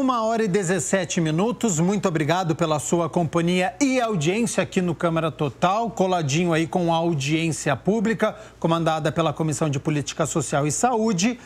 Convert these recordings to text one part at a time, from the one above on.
1h17. Muito obrigado pela sua companhia e audiência aqui no Câmara Total, coladinho aí com a audiência pública, comandada pela Comissão de Política Social e Saúde.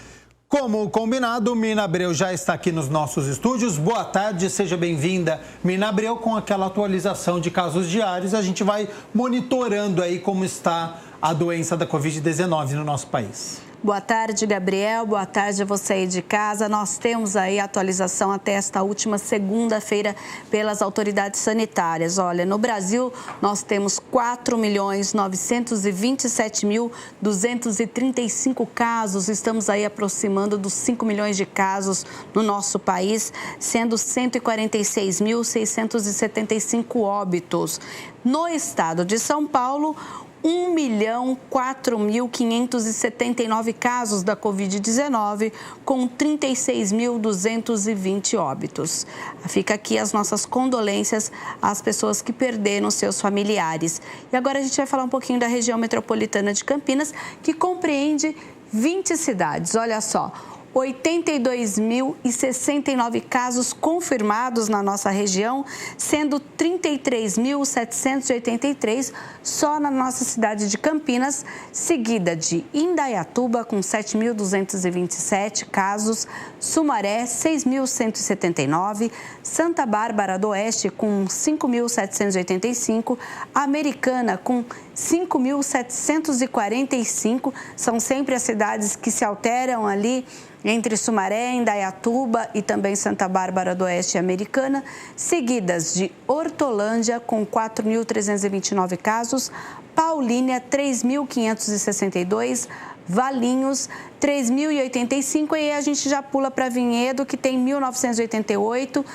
Como combinado, Mina Abreu já está aqui nos nossos estúdios. Boa tarde, seja bem-vinda, Mina Abreu. Com aquela atualização de casos diários, a gente vai monitorando aí como está a doença da Covid-19 no nosso país. Boa tarde, Gabriel. Boa tarde a você aí de casa. Nós temos aí a atualização até esta última segunda-feira pelas autoridades sanitárias. Olha, no Brasil, nós temos 4.927.235 casos. Estamos aí aproximando dos 5 milhões de casos no nosso país, sendo 146.675 óbitos. No estado de São Paulo, 1.004.579 casos da Covid-19, com 36.220 óbitos. Fica aqui as nossas condolências às pessoas que perderam seus familiares. E agora a gente vai falar um pouquinho da região metropolitana de Campinas, que compreende 20 cidades. Olha só, 82.069 casos confirmados na nossa região, sendo 33.783 só na nossa cidade de Campinas, seguida de Indaiatuba, com 7.227 casos, Sumaré, 6.179, Santa Bárbara do Oeste, com 5.785, Americana, com 5.745, são sempre as cidades que se alteram ali entre Sumaré, Indaiatuba e também Santa Bárbara do Oeste e Americana, seguidas de Hortolândia, com 4.329 casos, Paulínia, 3.562, Valinhos, 3.085, e aí a gente já pula para Vinhedo, que tem 1.988,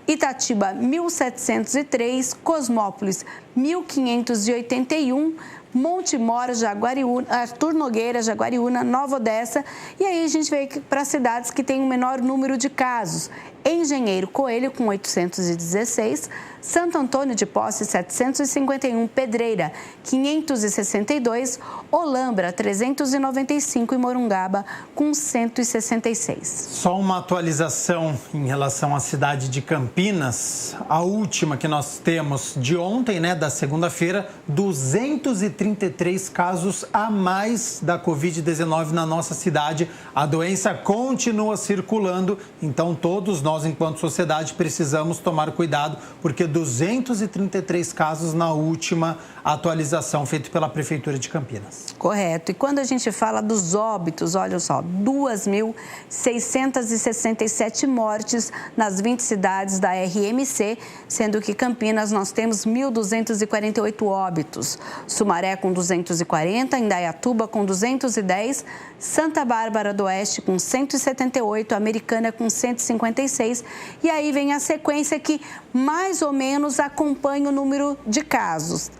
Itatiba, 1.703, Cosmópolis, 1.581, Montemor, Jaguariúna, Arthur Nogueira, Jaguariúna, Nova Odessa. E aí a gente veio para cidades que têm o menor número de casos. Engenheiro Coelho, com 816, Santo Antônio de Posse, 751, Pedreira, 562, Olambra, 395 e Morungaba, com 166. Só uma atualização em relação à cidade de Campinas, a última que nós temos de ontem, né, da segunda-feira, 233 casos a mais da Covid-19 na nossa cidade. A doença continua circulando, então todos nós, enquanto sociedade, precisamos tomar cuidado, porque 233 casos na última atualização feita pela Prefeitura de Campinas. Correto. E quando a gente fala dos óbitos, olha só, 2.667 mortes nas 20 cidades da RMC, sendo que Campinas nós temos 1.248 óbitos. Sumaré com 240, Indaiatuba com 210, Santa Bárbara do Oeste com 178, Americana com 156. E aí vem a sequência que mais ou menos acompanha o número de casos.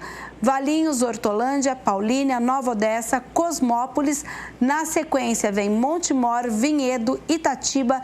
Valinhos, Hortolândia, Paulínia, Nova Odessa, Cosmópolis. Na sequência vem Montemor, Vinhedo, Itatiba,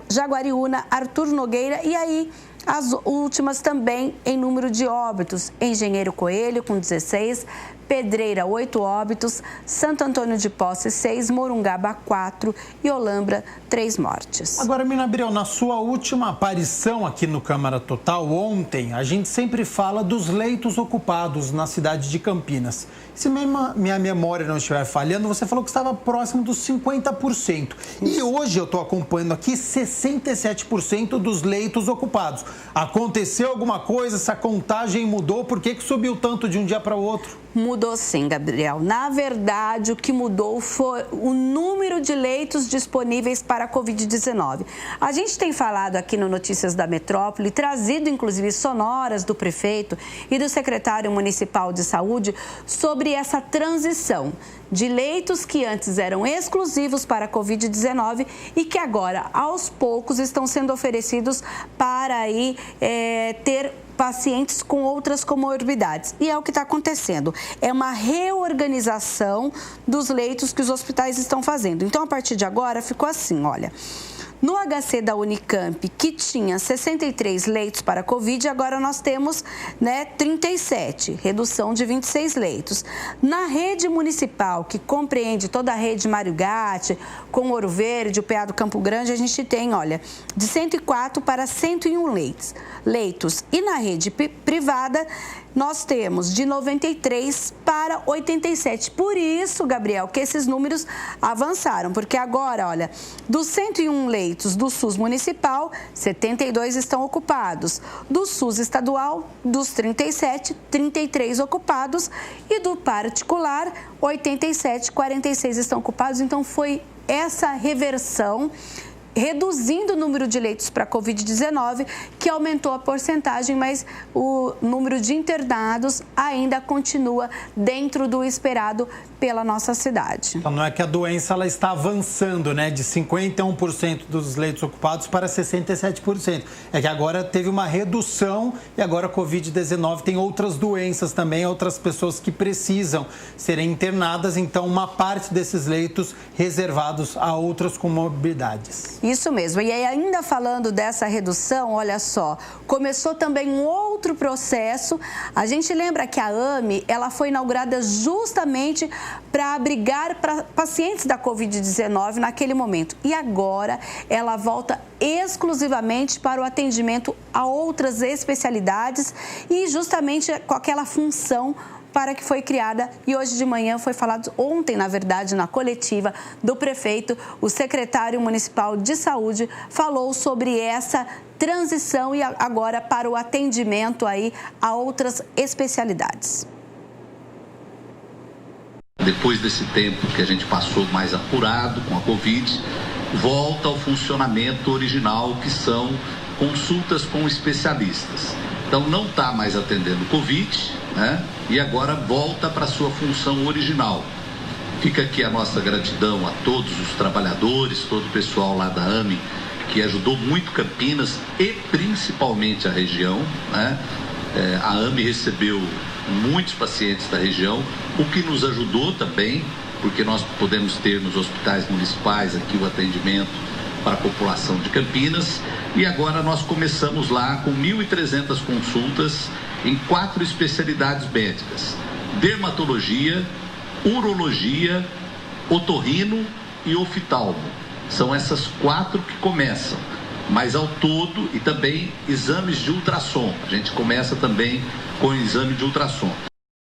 Jaguariúna, Arthur Nogueira e aí as últimas também em número de óbitos. Engenheiro Coelho com 16, Pedreira 8 óbitos, Santo Antônio de Posse 6, Morungaba 4 e Olambra 3 mortes. Agora, Mina Abreu, na sua última aparição aqui no Câmara Total ontem, a gente sempre fala dos leitos ocupados na cidade de Campinas. Se minha memória não estiver falhando, você falou que estava próximo dos 50%. E hoje eu estou acompanhando aqui 67% dos leitos ocupados. Aconteceu alguma coisa? Essa contagem mudou? Por que subiu tanto de um dia para o outro? Mudou sim, Gabriel. Na verdade, o que mudou foi o número de leitos disponíveis para a Covid-19. A gente tem falado aqui no Notícias da Metrópole, trazido inclusive sonoras do prefeito e do secretário municipal de saúde sobre essa transição de leitos que antes eram exclusivos para a Covid-19 e que agora, aos poucos, estão sendo oferecidos para aí ter pacientes com outras comorbidades. E é o que está acontecendo. É uma reorganização dos leitos que os hospitais estão fazendo. Então, a partir de agora, ficou assim, olha. No HC da Unicamp, que tinha 63 leitos para Covid, agora nós temos 37, redução de 26 leitos. Na rede municipal, que compreende toda a rede Mário Gatti, com Ouro Verde, o PA do Campo Grande, a gente tem, de 104 para 101 leitos. E na rede privada, nós temos de 93 para 87. Por isso, Gabriel, que esses números avançaram, porque agora, dos 101 leitos do SUS municipal, 72 estão ocupados. Do SUS estadual, dos 37, 33 ocupados. E do particular, 87, 46 estão ocupados. Então, foi essa reversão, reduzindo o número de leitos para Covid-19, que aumentou a porcentagem, mas o número de internados ainda continua dentro do esperado pela nossa cidade. Então, não é que a doença ela está avançando, de 51% dos leitos ocupados para 67%. É que agora teve uma redução e agora a Covid-19 tem outras doenças também, outras pessoas que precisam serem internadas, então uma parte desses leitos reservados a outras comorbidades. Isso mesmo. E aí, ainda falando dessa redução, olha só, começou também um outro processo. A gente lembra que a AME, ela foi inaugurada justamente para abrigar pacientes da Covid-19 naquele momento. E agora ela volta exclusivamente para o atendimento a outras especialidades e justamente com aquela função para que foi criada, e hoje de manhã foi falado, ontem, na verdade, na coletiva do prefeito, o secretário municipal de saúde falou sobre essa transição e agora para o atendimento aí a outras especialidades. Depois desse tempo que a gente passou mais apurado com a Covid, volta ao funcionamento original, que são consultas com especialistas. Então, não está mais atendendo Covid, e agora volta para a sua função original. Fica aqui a nossa gratidão a todos os trabalhadores, todo o pessoal lá da AME, que ajudou muito Campinas e principalmente a região, A AME recebeu muitos pacientes da região, o que nos ajudou também, porque nós podemos ter nos hospitais municipais aqui o atendimento para a população de Campinas. E agora nós começamos lá com 1.300 consultas em 4 especialidades médicas: dermatologia, urologia, otorrino e oftalmo. São essas 4 que começam, mas ao todo, e também exames de ultrassom. A gente começa também com o exame de ultrassom.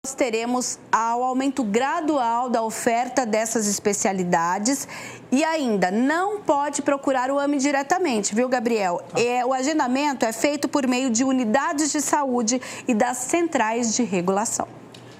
Nós teremos o aumento gradual da oferta dessas especialidades e ainda não pode procurar o AME diretamente, viu, Gabriel? O agendamento é feito por meio de unidades de saúde e das centrais de regulação.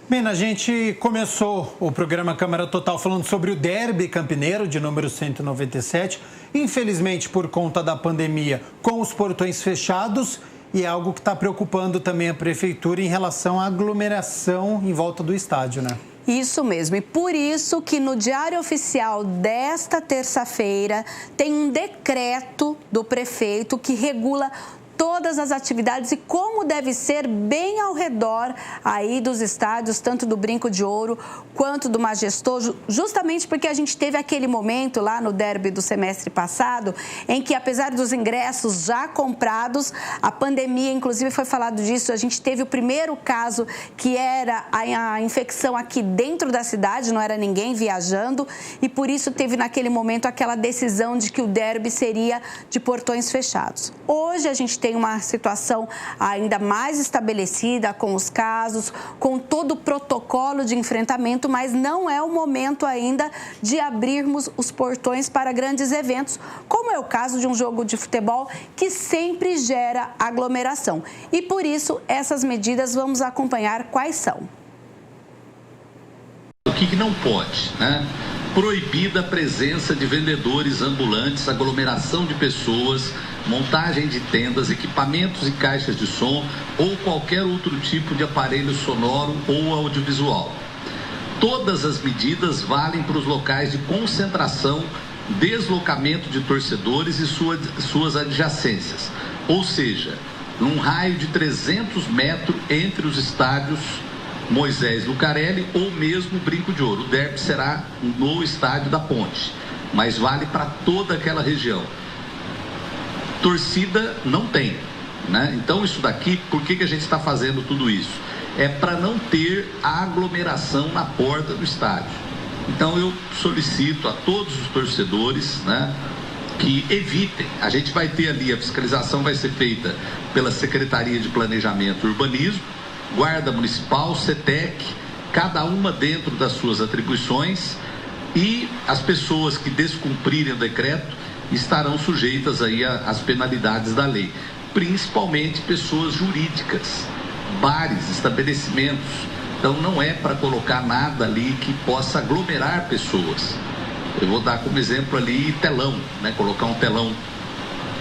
Bem, a gente começou o programa Câmara Total falando sobre o derby campineiro de número 197. Infelizmente, por conta da pandemia, com os portões fechados, e é algo que está preocupando também a prefeitura em relação à aglomeração em volta do estádio, Isso mesmo, e por isso que no Diário Oficial desta terça-feira tem um decreto do prefeito que regula todas as atividades e como deve ser bem ao redor aí dos estádios, tanto do Brinco de Ouro quanto do Majestoso, justamente porque a gente teve aquele momento lá no derby do semestre passado, em que apesar dos ingressos já comprados, a pandemia, inclusive foi falado disso, a gente teve o primeiro caso que era a infecção aqui dentro da cidade, não era ninguém viajando, e por isso teve naquele momento aquela decisão de que o derby seria de portões fechados. Hoje a gente tem uma situação ainda mais estabelecida com os casos, com todo o protocolo de enfrentamento, mas não é o momento ainda de abrirmos os portões para grandes eventos, como é o caso de um jogo de futebol que sempre gera aglomeração. E por isso, essas medidas vamos acompanhar quais são. O que não pode, Proibida a presença de vendedores ambulantes, aglomeração de pessoas, montagem de tendas, equipamentos e caixas de som ou qualquer outro tipo de aparelho sonoro ou audiovisual. Todas as medidas valem para os locais de concentração, deslocamento de torcedores e suas adjacências, ou seja, num raio de 300 metros entre os estádios Moisés Lucarelli ou mesmo Brinco de Ouro. O derby será no estádio da Ponte, mas vale para toda aquela região. Torcida não tem, né? Então isso daqui, por que a gente está fazendo tudo isso? É para não ter aglomeração na porta do estádio. Então eu solicito a todos os torcedores, né, que evitem. A gente vai ter ali, a fiscalização vai ser feita pela Secretaria de Planejamento e Urbanismo, Guarda Municipal, CETEC, cada uma dentro das suas atribuições, e as pessoas que descumprirem o decreto estarão sujeitas aí às penalidades da lei, principalmente pessoas jurídicas, bares, estabelecimentos. Então não é para colocar nada ali que possa aglomerar pessoas. Eu vou dar como exemplo ali telão, né? Colocar um telão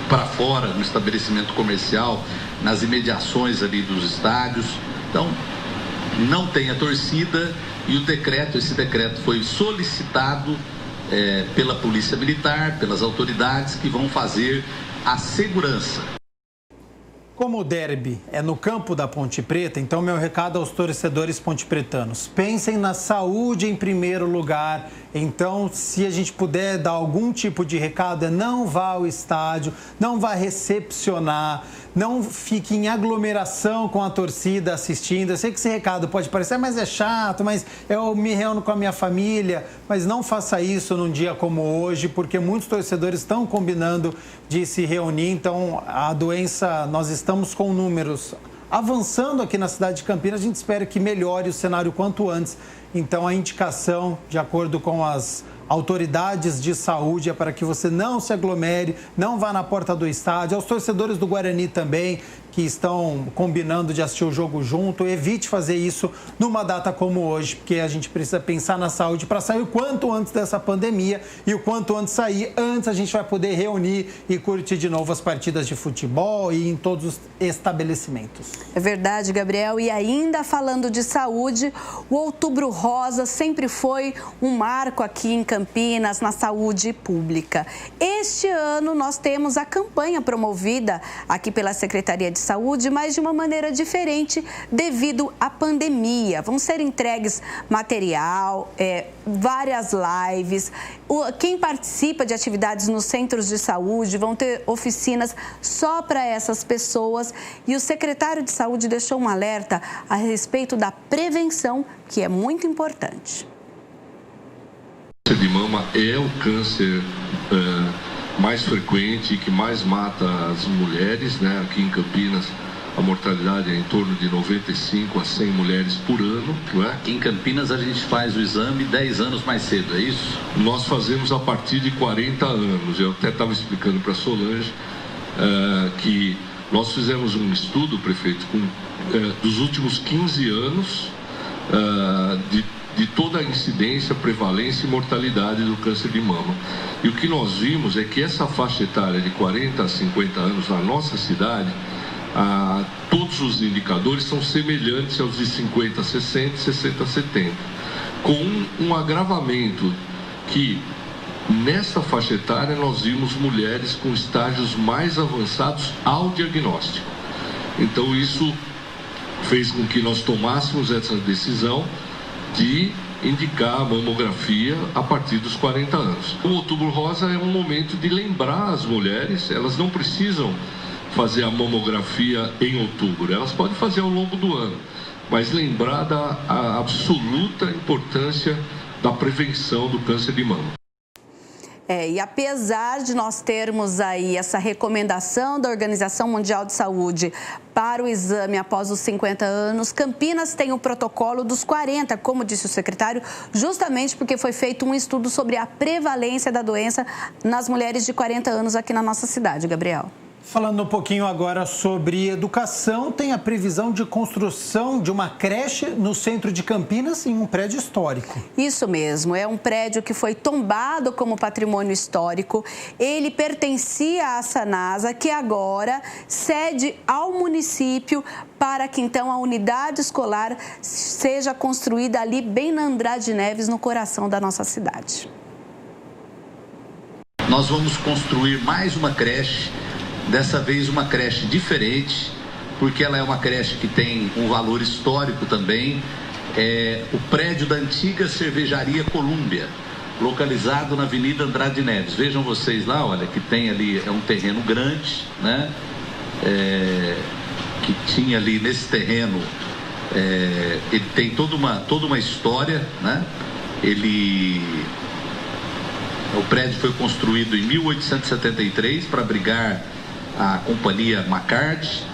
para fora no estabelecimento comercial, nas imediações ali dos estádios. Então não tem a torcida, e esse decreto foi solicitado pela Polícia Militar, pelas autoridades que vão fazer a segurança. Como o derby é no campo da Ponte Preta, então meu recado aos torcedores pontepretanos: pensem na saúde em primeiro lugar. Então, se a gente puder dar algum tipo de recado, não vá ao estádio, não vá recepcionar, não fique em aglomeração com a torcida assistindo. Eu sei que esse recado pode parecer, mas é chato, mas eu me reúno com a minha família. Mas não faça isso num dia como hoje, porque muitos torcedores estão combinando de se reunir. Então, a doença, nós estamos com números avançando aqui na cidade de Campinas. A gente espera que melhore o cenário quanto antes. Então, a indicação, de acordo com as autoridades de saúde, é para que você não se aglomere, não vá na porta do estádio. Aos torcedores do Guarani também, que estão combinando de assistir o jogo junto, evite fazer isso numa data como hoje, porque a gente precisa pensar na saúde para sair o quanto antes dessa pandemia, e o quanto antes sair, antes a gente vai poder reunir e curtir de novo as partidas de futebol e em todos os estabelecimentos. É verdade, Gabriel. E ainda falando de saúde, o Outubro Rosa sempre foi um marco aqui em Campinas, na saúde pública. Este ano nós temos a campanha promovida aqui pela Secretaria de Saúde, mas de uma maneira diferente devido à pandemia. Vão ser entregues material, várias lives. Quem participa de atividades nos centros de saúde vão ter oficinas só para essas pessoas. E o secretário de Saúde deixou um alerta a respeito da prevenção, que é muito importante. O câncer de mama é o câncer mais frequente e que mais mata as mulheres, né? Aqui em Campinas a mortalidade é em torno de 95 a 100 mulheres por ano, não é? Aqui em Campinas a gente faz o exame 10 anos mais cedo, é isso? Nós fazemos a partir de 40 anos. Eu até estava explicando para a Solange que nós fizemos um estudo, prefeito, dos últimos 15 anos de toda a incidência, prevalência e mortalidade do câncer de mama. E o que nós vimos é que essa faixa etária de 40 a 50 anos na nossa cidade, todos os indicadores são semelhantes aos de 50 a 60 e 60 a 70, com um agravamento que nessa faixa etária nós vimos mulheres com estágios mais avançados ao diagnóstico. Então isso fez com que nós tomássemos essa decisão de indicar a mamografia a partir dos 40 anos. O Outubro Rosa é um momento de lembrar as mulheres, elas não precisam fazer a mamografia em outubro, elas podem fazer ao longo do ano, mas lembrar da absoluta importância da prevenção do câncer de mama. E apesar de nós termos aí essa recomendação da Organização Mundial de Saúde para o exame após os 50 anos, Campinas tem o protocolo dos 40, como disse o secretário, justamente porque foi feito um estudo sobre a prevalência da doença nas mulheres de 40 anos aqui na nossa cidade, Gabriel. Falando um pouquinho agora sobre educação, tem a previsão de construção de uma creche no centro de Campinas em um prédio histórico. Isso mesmo, é um prédio que foi tombado como patrimônio histórico. Ele pertencia à Sanasa, que agora cede ao município para que então a unidade escolar seja construída ali bem na Andrade Neves, no coração da nossa cidade. Nós vamos construir mais uma creche. Dessa vez uma creche diferente, porque ela é uma creche que tem um valor histórico também. O prédio da antiga cervejaria Colúmbia. localizado na Avenida Andrade Neves. Vejam vocês lá, olha, que tem ali, é um terreno grande, né? Que tinha ali nesse terreno, ele tem toda uma história, né? O prédio foi construído em 1873 para abrigar a companhia McCarthy.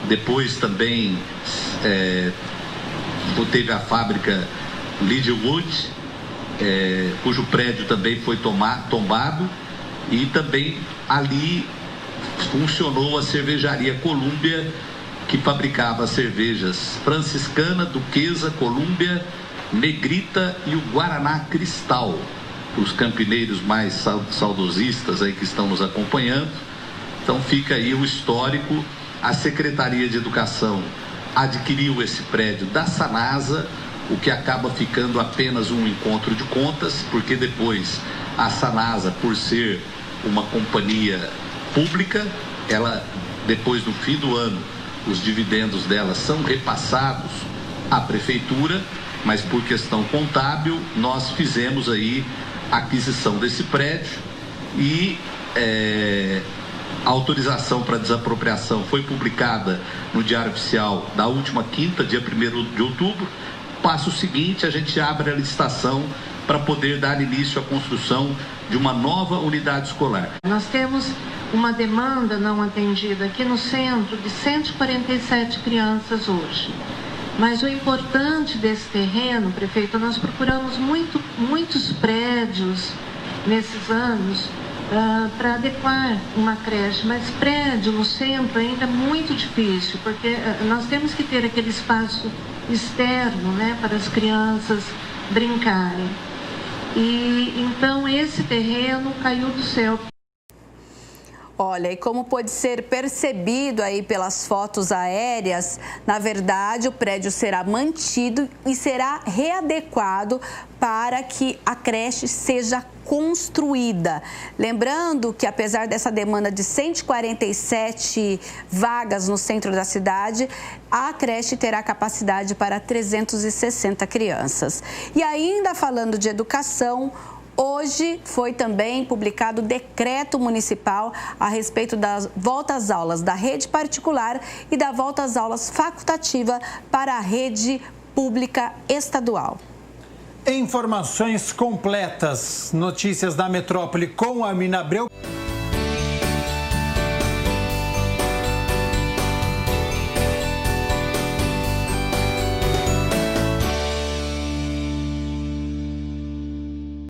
Depois também teve a fábrica Lidwood, cujo prédio também foi tombado, e também ali funcionou a cervejaria Colômbia, que fabricava cervejas Franciscana, Duquesa, Colômbia, Negrita e o Guaraná Cristal. Os campineiros mais saudosistas aí que estão nos acompanhando. Então fica aí o histórico. A Secretaria de Educação adquiriu esse prédio da Sanasa, o que acaba ficando apenas um encontro de contas, porque depois a Sanasa, por ser uma companhia pública, ela, depois no fim do ano, os dividendos dela são repassados à prefeitura, mas por questão contábil nós fizemos aí a aquisição desse prédio e a autorização para desapropriação foi publicada no Diário Oficial da última quinta, dia 1º de outubro. Passo seguinte, a gente abre a licitação para poder dar início à construção de uma nova unidade escolar. Nós temos uma demanda não atendida aqui no centro de 147 crianças hoje. Mas o importante desse terreno, prefeito, nós procuramos muitos prédios nesses anos para adequar uma creche, mas prédio no centro ainda é muito difícil, porque nós temos que ter aquele espaço externo, né, para as crianças brincarem. E então esse terreno caiu do céu. Olha, e como pode ser percebido aí pelas fotos aéreas, na verdade o prédio será mantido e será readequado para que a creche seja construída. Lembrando que apesar dessa demanda de 147 vagas no centro da cidade, a creche terá capacidade para 360 crianças. E ainda falando de educação, hoje foi também publicado o decreto municipal a respeito das voltas às aulas da rede particular e da volta às aulas facultativa para a rede pública estadual. Informações completas, notícias da metrópole com a Mina Abreu.